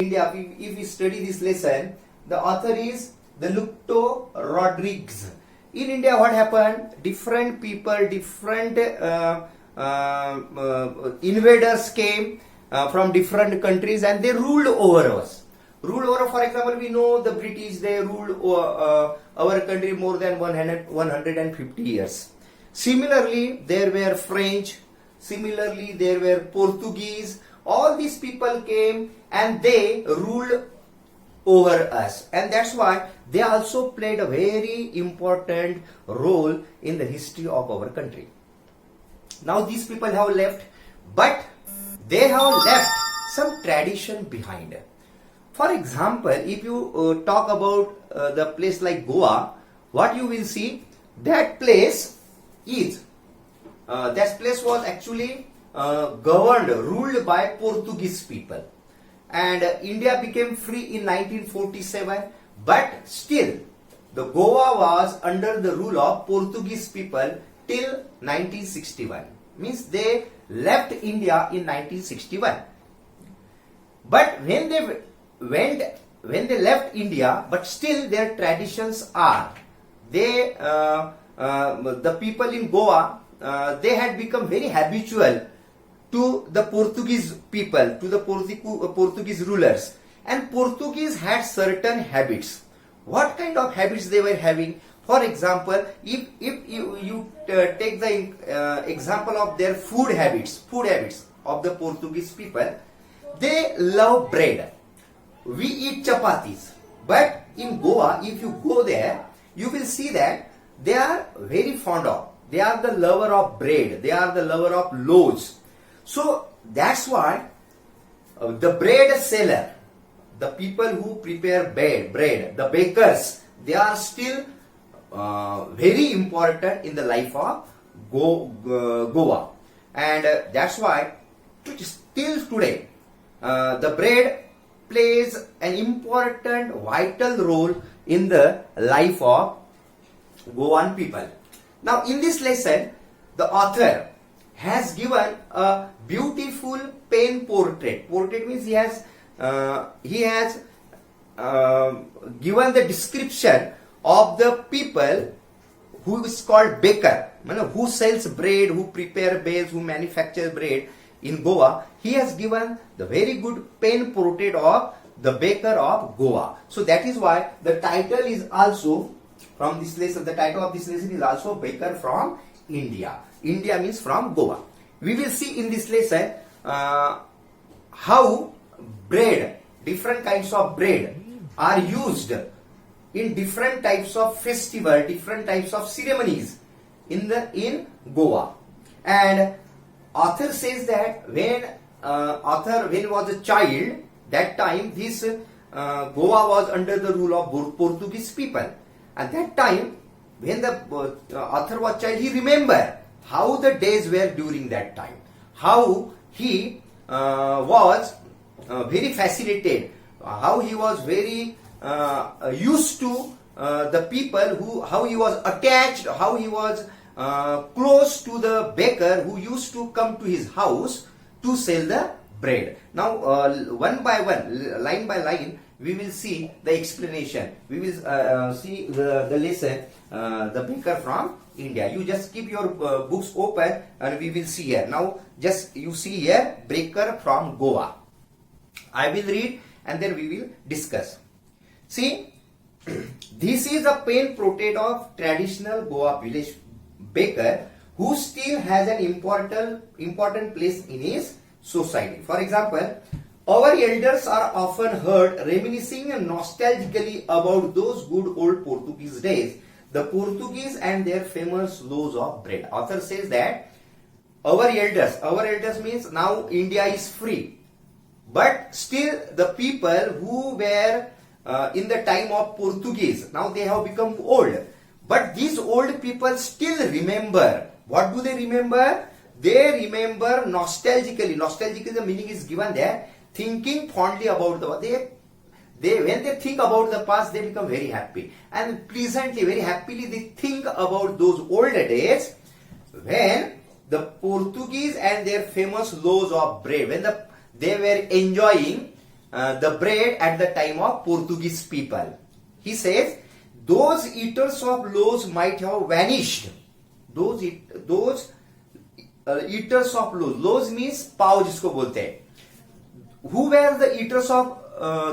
India, if we study this lesson, the author is the Lucto Rodriguez. In India, what happened? Different people, different invaders came from different countries and they ruled over us. For example, we know the British, they ruled our country more than 150 years. Similarly, there were French, similarly there were Portuguese. All these people came and they ruled over us, and that's why they also played a very important role in the history of our country. Now these people have left, but they have left some tradition behind. For example, if you talk about the place like Goa, what you will see, that place was actually governed, ruled by Portuguese people. And India became free in 1947, but still the Goa was under the rule of Portuguese people till 1961. Means they left India in 1961. But when they left India, but still their traditions are, the people in Goa, they had become very habitual to the Portuguese people, to the Portuguese rulers. And Portuguese had certain habits. What kind of habits they were having? For example, if you take the example of their food habits of the Portuguese people, they love bread. We eat chapatis. But in Goa, if you go there, you will see that they are very fond of. They are the lover of bread. They are the lover of loaves. So that's why the bread seller, the people who prepare bread, the bakers, they are still very important in the life of Goa. And that's why still today the bread plays an important vital role in the life of Goan people. Now in this lesson, the author has given a beautiful pen portrait. Portrait means he has given the description of the people who is called baker, who sells bread, who prepare bread, who manufacture bread in Goa. He has given the very good pen portrait of the baker of Goa. So that is why the title is also from this lesson. The title of this lesson is also Baker from India. India means from Goa. We will see in this lesson how bread, different kinds of bread are used in different types of festival, different types of ceremonies in Goa. And author says that when he was a child, that time this Goa was under the rule of Portuguese people. At that time, when the author was child, he remembered how the days were during that time, how he was very fascinated, how he was very used to the people, how he was attached, how he was close to the baker who used to come to his house to sell the bread. Now one by one, line by line, we will see the explanation. We will see the lesson, the baker from India. You just keep your books open and we will see here. Now just you see here, baker from Goa. I will read and then we will discuss. See, this is a pen portrait of traditional Goa village baker who still has an important place in his society. For example, our elders are often heard reminiscing nostalgically about those good old Portuguese days, the Portuguese and their famous loaves of bread. Author says that our elders means now India is free, but still the people who were in the time of Portuguese, now they have become old, but these old people still remember. What do they remember? They remember nostalgically. Nostalgically, the meaning is given there, thinking fondly about when they think about the past, they become very happy and pleasantly, very happily they think about those old days when the Portuguese and their famous loaves of bread, when they were enjoying the bread at the time of Portuguese people. He says those eaters of loaves might have vanished. Those eaters of loaves. Loaves means पाव जिसको बोलते हैं. Who were the eaters of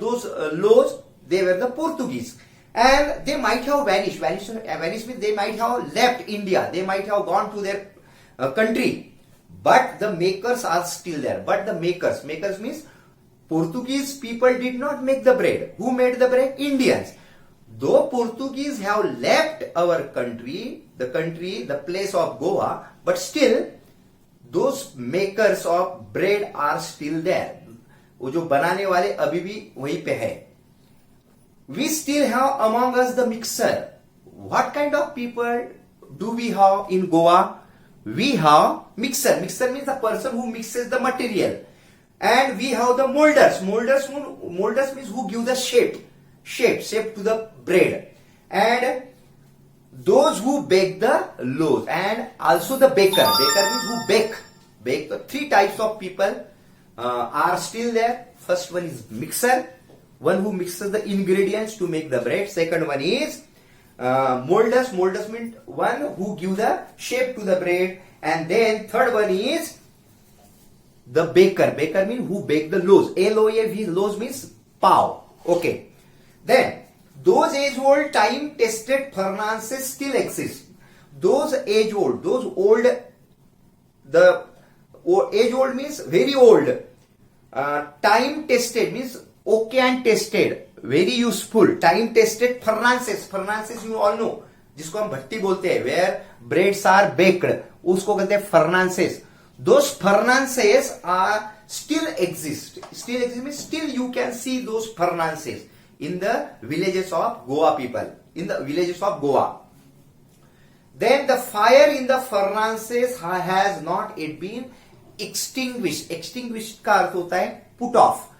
those loaves? They were the Portuguese, and they might have vanished. Vanished means they might have left India. They might have gone to their country, but the makers are still there. But the makers means Portuguese people did not make the bread. Who made the bread? Indians. Though Portuguese have left our country, the place of Goa, but still those makers of bread are still there. वो जो बनाने वाले अभी भी वहीं पे है. We still have among us the mixer. What kind of people do we have in Goa? We have mixer. Mixer means the person who mixes the material. And we have the molders. Molders means who give the shape to the bread. And those who bake the loaves. And also the baker. Baker means who bake. Three types of people are still there. First one is mixer, one who mixes the ingredients to make the bread. Second one is molders. Molders means one who give the shape to the bread. And then third one is the baker. Baker means who bake the loaves. L-O-A-V, loaves means pav. Okay. Then those age-old time-tested furnaces still exist. Those age-old, the age-old means very old. Time-tested means okay and tested, very useful. Time-tested furnaces. Furnaces you all know, जिसको हम भट्टी बोलते हैं, where breads are baked, उसको कहते हैं furnaces. Those furnaces are still exist. Still exist means still you can see those furnaces in the villages of Goa people, in the villages of Goa. Then the fire in the furnaces has not yet been extinguished. Extinguished का अर्थ होता है put off.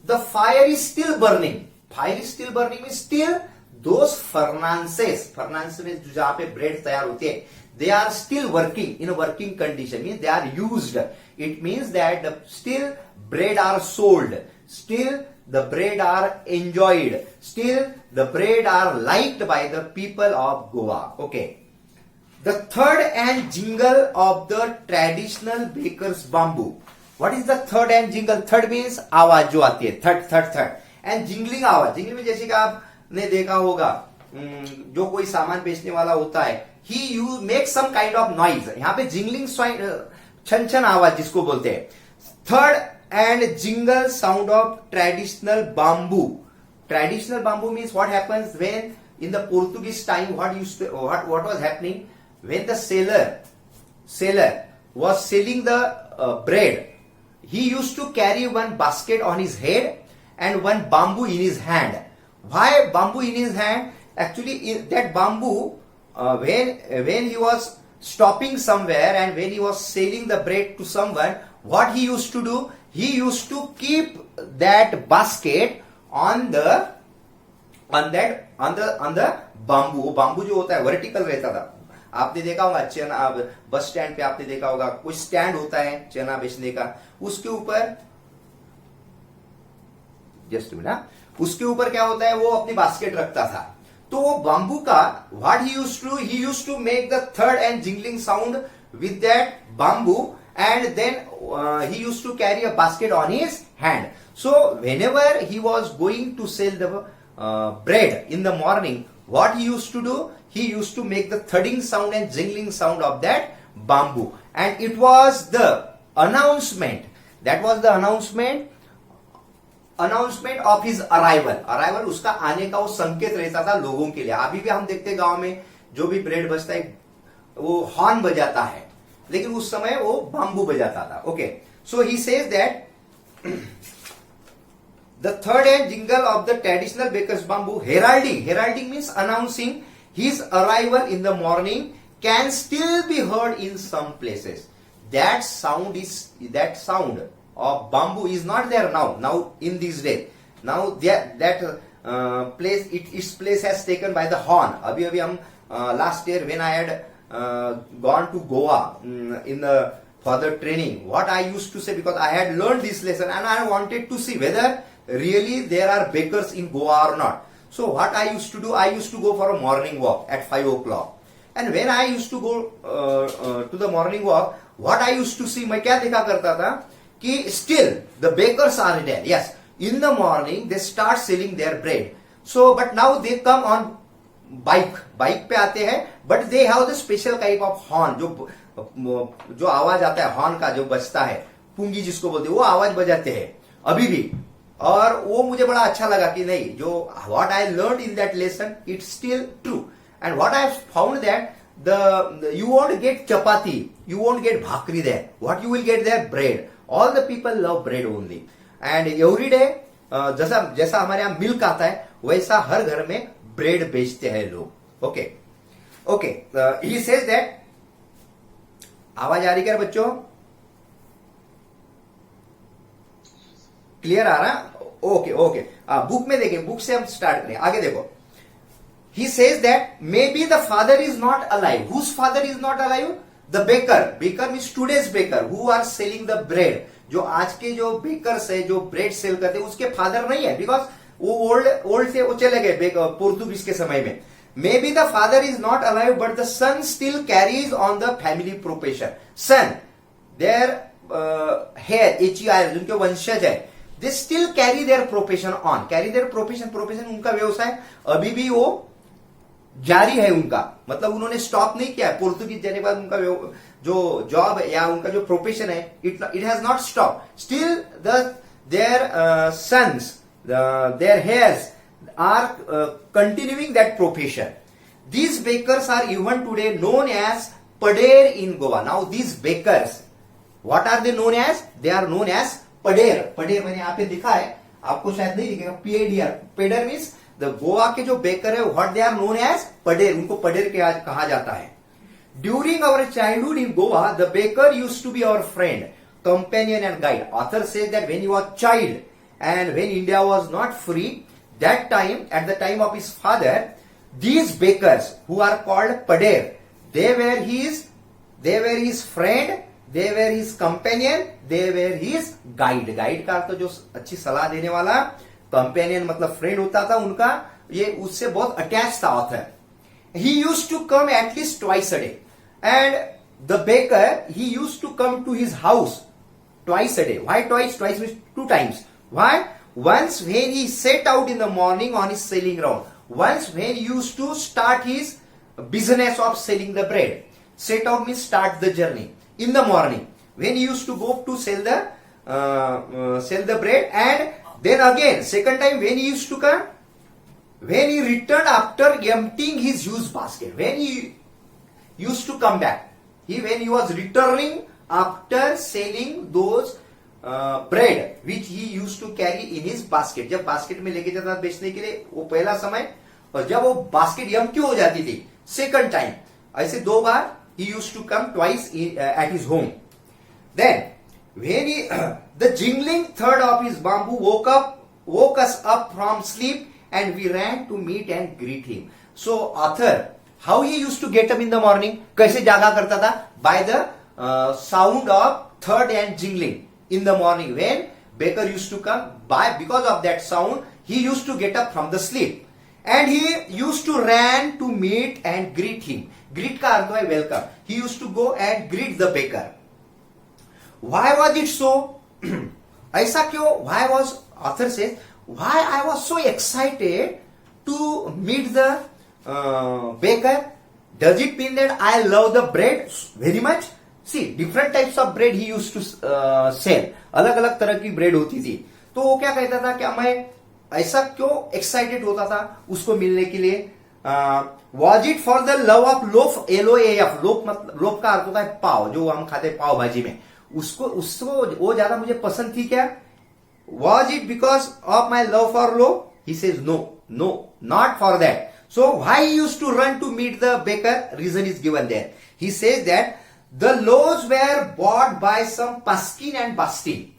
The fire is still burning. Fire is still burning means still those furnaces में जहाँ पे bread तैयार होती है, they are still working in a working condition. Means they are used. It means that still bread are sold. Still the bread are enjoyed. Still the bread are liked by the people of Goa. Okay. The third and jingle of the traditional baker's bamboo. What is the third and jingle? Third means आवाज जो आती है. Third. And jingling आवाज. Jingling में जैसे कि आपने देखा होगा, जो कोई सामान बेचने वाला होता है, he makes some kind of noise. यहाँ पे jingling छन आवाज जिसको बोलते हैं. Third and jingle sound of traditional bamboo. Traditional bamboo means what happens when in the Portuguese time, what was happening when the seller was selling the bread. He used to carry one basket on his head and one bamboo in his hand. Why bamboo in his hand? Actually, that bamboo, when he was stopping somewhere and when he was selling the bread to someone, what he used to do? He used to keep that basket on the bamboo. वो bamboo जो होता है vertical रहता था. आपने देखा होगा चना, बस स्टैंड पे आपने देखा होगा कोई स्टैंड होता है चना बेचने का, उसके ऊपर उसके ऊपर क्या होता है, वो अपनी बास्केट रखता था. तो वो बाम्बू का what he used to make the third and jingling sound with that bamboo, and then he used to carry a basket on his hand. So whenever he was going to sell the bread in the morning, what he used to do? He used to make the thudding sound and jingling sound of that bamboo, and it was the announcement. That was the announcement of his arrival. उसका आने का वो संकेत रहता था लोगों के लिए. अभी भी हम देखते गांव में जो भी ब्रेड बचता है वो हॉर्न बजाता है, लेकिन उस समय वो बाम्बू बजाता था. Okay, so he says that the third and jingle of the traditional baker's bamboo, heralding means announcing his arrival in the morning, can still be heard in some places. That sound of bamboo is not there now in these days. Now that place, its place has taken by the horn. Abhi हम last year when I had gone to Goa in the for the training, what I used to say, because I had learned this lesson and I wanted to see whether really there are bakers in Goa or not. So what I used to do, I used to go for a morning walk at 5 o'clock. And when I used to go to the morning walk, what I used to see, मैं क्या देखा करता था कि still the bakers are there. Yes, in the morning they start selling their bread. So but now they come on bike पे आते हैं, but they have the special type of horn, जो आवाज आता है हॉर्न का जो बजता है, पुंगी जिसको बोलते हैं, वो आवाज बजाते हैं अभी भी. और वो मुझे बड़ा अच्छा लगा कि नहीं, जो what I learn in that lesson it's still true. And what I found that the you won't get chapati, you won't get bhakri there. What you will get there? Bread. All the people love bread only. And every day जैसा हमारे यहाँ milk आता है, वैसा हर घर में bread बेचते हैं लोग. Okay okay, he says that. आवाज आ रही क्या बच्चों? क्लियर आ रहा? ओके ओके, बुक में देखें, बुक से हम स्टार्ट करें. आगे देखो. He says that maybe the father is not alive. Whose father is not alive? The baker. Baker means today's baker who are selling the bread. जो आज के जो बेकर्स है, जो ब्रेड सेल करते हैं, उसके फादर नहीं है, बिकॉज वो ओल्ड से वो चले गए पोर्तुगीज के समय में. Maybe the father is not alive, but the son still carries on the family profession. Son, their hair, HEIR, जिनके वंशज है, they still carry their profession on. Carry their profession उनका व्यवसाय अभी भी वो जारी है उनका, मतलब उन्होंने स्टॉप नहीं किया है. पोर्तुगीज जाने के बाद उनका जो जॉब या उनका जो प्रोफेशन है, it has not stop. Still their sons, their heirs are continuing that profession. These bakers are even today known as poder in Goa. Now these bakers, what are they known as? They are known as poder. Poder मैंने यहाँ पे दिखा है, आपको शायद नहीं दिखेगा. PADR, poder means the Goa के जो बेकर है, what they are known as poder. उनको पडेर के आज कहा जाता है. During our childhood in Goa, the baker used to be our friend, companion and guide. Author says that when he was child and when India was not free, that time, at the time of his father, these bakers who are called poder, they were his friend, they were his companion, they were his guide. Guide का तो जो अच्छी सलाह देने वाला, companion मतलब friend होता था उनका, ये उससे बहुत अटैच था author. He used to come at least twice a day, and the baker he used to come to his house twice a day. Why twice? Twice means 2 times. Why? Once when he set out in the morning on his selling round. Once when he used to start his business of selling the bread. Set out means start the journey in the morning. When he used to go to sell the bread, and then again second time when he used to come, when he returned after emptying his used basket. When he used to come back, when he was returning after selling those bread which he used to carry in his basket. जब basket में लेके जाता बेचने के लिए, वो पहला समय, और जब वो बास्केट एम्प्टी हो जाती थी सेकंड टाइम, ऐसे 2 बार he used to come twice at his home. Then when he the jingling third of his bamboo woke us up from sleep, and we ran to meet and greet him. So author, how he used to get up in the morning, कैसे जागा करता था? By the sound of third and jingling in the morning. When baker used to come, because of that sound, he used to get up from the sleep, and he used to ran to meet and greet him. Greet का अर्थ है welcome. He used to go and greet the baker. Why was it so? ऐसा क्यों? Why was, author says, why I was so excited to meet the baker? Does it mean that I love the bread very much? See, different types of bread he used to sell. अलग अलग तरह की bread होती थी. तो वो क्या कहता था, क्या मैं ऐसा क्यों एक्साइटेड होता था उसको मिलने के लिए? Was it for the love of loaf? LOAF. Loaf का अर्थ होता है पाव, जो हम खाते हैं पाव भाजी में. उसको वो ज्यादा मुझे पसंद थी क्या? Was it because of my love for loaf? He says no, not for that. So why he used to run to meet the baker? Reason is given there. He says that the loaves were bought by some Paskin and Bastin.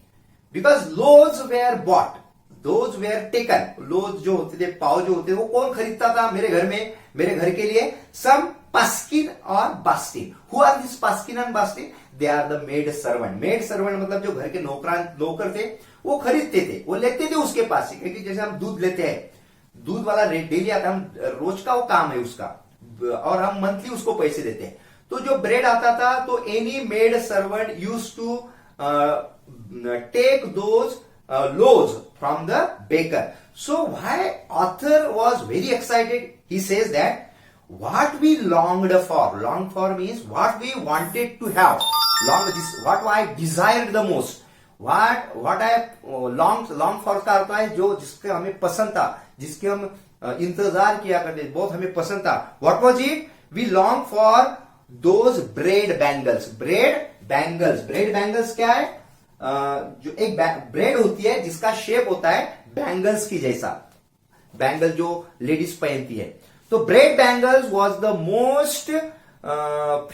Because loaves were bought, those were taken. Loaves जो होते थे, पाव जो होते थे, वो कौन खरीदता था मेरे घर में, मेरे घर के लिए? Some Paskin or Bastin. Who are these Paskin and Bastin? They are the maid servant. Maid servant मतलब जो घर के नौकर थे वो खरीदते थे, वो लेते थे उसके पास से. क्योंकि जैसे हम दूध लेते हैं, दूध वाला डेली आता, हम रोज का वो काम है उसका, और हम मंथली उसको पैसे देते हैं. तो जो ब्रेड आता था, तो any maid servant use to take those loaves from the baker. So why author was very excited? He says that what we longed for. Longed for means what we wanted to have. What I desired the most. What I long for का अर्थ है जो जिसके हमें पसंद था, जिसके हम इंतजार किया करते, बहुत हमें पसंद था. What was it? We long for those bread bangles. Bread bangles क्या है? जो एक ब्रेड होती है जिसका शेप होता है बैंगल्स की जैसा, बैंगल जो लेडीज पहनती है. तो bread bangles was the most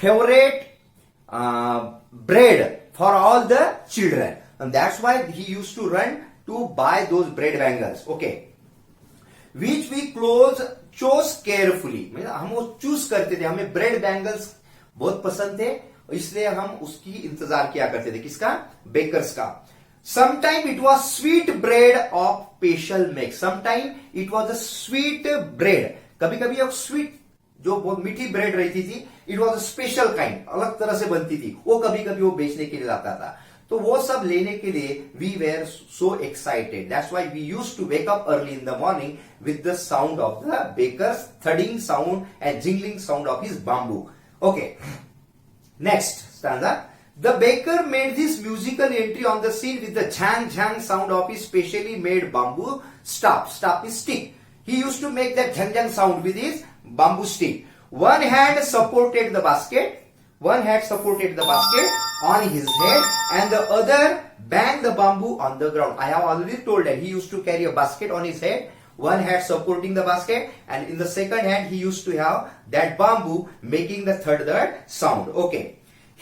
favourite bread for all the children, and that's why he used to run to buy those bread bangles. Okay, which we chose carefully. हम वो choose करते थे, हमें bread bangles बहुत पसंद थे, इसलिए हम उसकी इंतजार किया करते थे. किसका? बेकर्स का. Sometime it was sweet bread of special make. Sometime it was a sweet bread. कभी कभी एक स्वीट जो बहुत मीठी ब्रेड रहती थी, it was a special kind, अलग तरह से बनती थी, वो कभी कभी वो बेचने के लिए लाता था. तो वो सब लेने के लिए we were so excited. That's why we used to wake up early in the morning with the sound of the bakers thudding sound and jingling sound of his bamboo. Okay. Next stanza. The baker made this musical entry on the scene with the jang jang sound of his specially made bamboo staff. Staff is stick. He used to make that jang jang sound with his bamboo stick. One hand supported the basket. One hand supported the basket on his head, and the other banged the bamboo on the ground. I have already told that he used to carry a basket on his head. One hand supporting the basket, and in the second hand he used to have that bamboo making the third sound. Okay.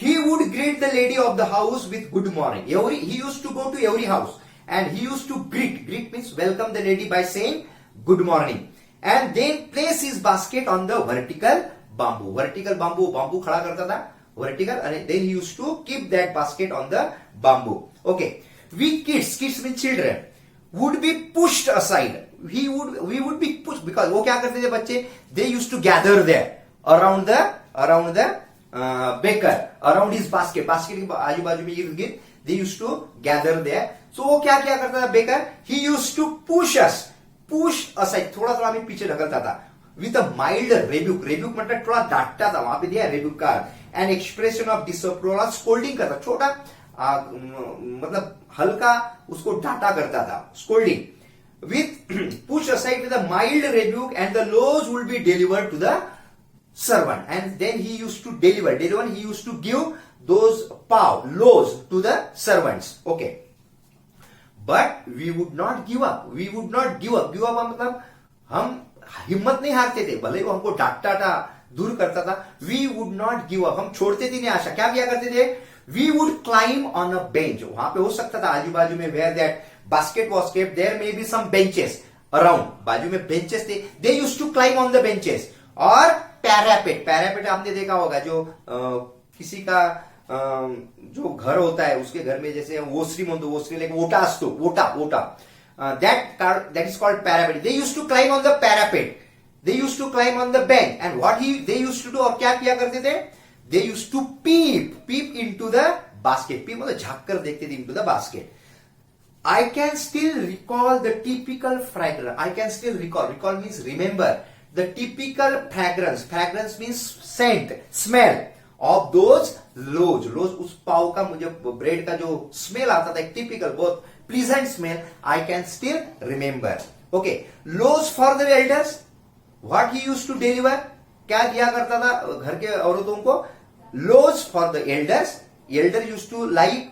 He would greet the lady of the house with good morning. He used to go to every house and he used to greet. Greet means welcome the lady by saying good morning. And then place his basket on the vertical bamboo. Vertical bamboo खड़ा करता था. Vertical, and then he used to keep that basket on the bamboo. Okay. We kids means children, would be pushed aside. We would be pushed, because वो क्या करते थे बच्चे? They used to gather there around the baker, around his basket के आजू बाजू में इर्द गिर्द, they used to gather there. So वो क्या करता था baker? He used to push aside, थोड़ा थोड़ा हमें पीछे ढकलता था. With a mild rebuke मतलब थोड़ा डांटता था. वहां पे दिया rebuke का, an expression of disapproval, scolding करता, छोटा मतलब हल्का उसको डांटा करता था, scolding. With push aside with a mild rebuke, and the loaves would be delivered to the servant, and then he used to deliver, he used to give those loaves to the servants. Okay, but we would not give up. Give up मतलब हम हिम्मत नहीं हारते थे, भले वो हमको डांटता था, दूर करता था. We would not give up. हम छोड़ते थे नहीं आशा. क्या किया करते थे? We would climb on a bench. वहां पे हो सकता था आजू बाजू में, where that basket was kept, there may be some benches around. बाजू में benches थे. They used to climb on the benches. और parapet आपने देखा होगा, जो किसी का जो घर होता है, उसके घर में जैसे ओसरी like ओटा असतो, ओटा. That is called parapet. They used to climb on the parapet. They used to climb on the bench. And what they used to do, और क्या किया करते थे? They used to peep into the basket. Peep मतलब झांक कर देखते थे into the basket. I can still recall the typical fragrance. I can still recall. Recall means remember. The typical fragrance. Fragrance means scent, smell of those loaves. उस पाव का, मुझे bread का जो स्मेल आता था, एक typical, बहुत pleasant smell, I can still remember. Okay. Loaves for the elders. What he used to deliver? क्या दिया करता था घर के औरतों को? Loaves for the elders. Elder used to like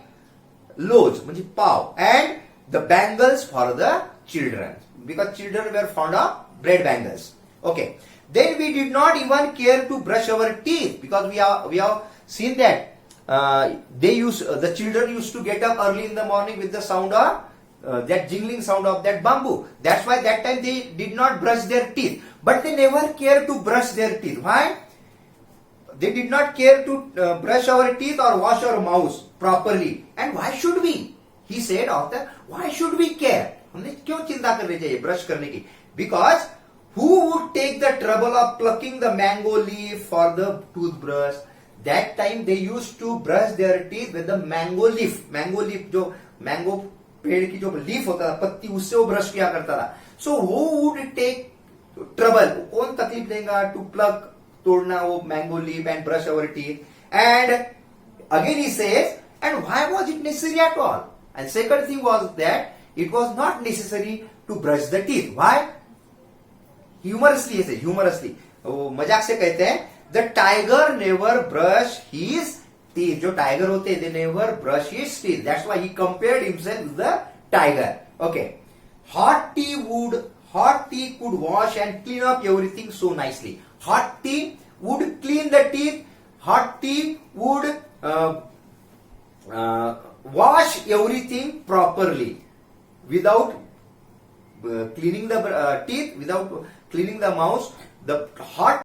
loaves, म्हणजे पाव, and the bangles for the children, because children were fond of bread bangles. Okay. Then we did not even care to brush our teeth, because we have seen that the children used to get up early in the morning with the sound of that jingling sound of that bamboo. That's why that time they did not brush their teeth, but they never care to brush their teeth. Why? they did not care to brush our teeth or wash our mouths properly. And why should we? He said, author, why should we care? हमने क्यों चिंता करनी चाहिए brush करने की? Because who would take the trouble of plucking the mango leaf for the toothbrush? That time they used to brush their teeth with the mango leaf. Mango leaf जो mango पेड़ की जो लीफ होता था, पत्ती, उससे वो ब्रश किया करता था. So who would take trouble? कौन तकलीफ देगा to pluck, तोड़ना वो mango leaf and brush our teeth? And again he says, and why was it necessary at all? And second thing was that it was not necessary to brush the teeth. Why? Humorously, he says, humorously, वो मजाक से कहते हैं, the tiger never brush his teeth. जो tiger होते हैं, they never brush his teeth. That's why he compared himself with the tiger. Okay. Hot tea could wash and clean up everything so nicely. Hot tea would clean the teeth. Hot tea would wash everything properly without cleaning the teeth, without cleaning the mouth. The hot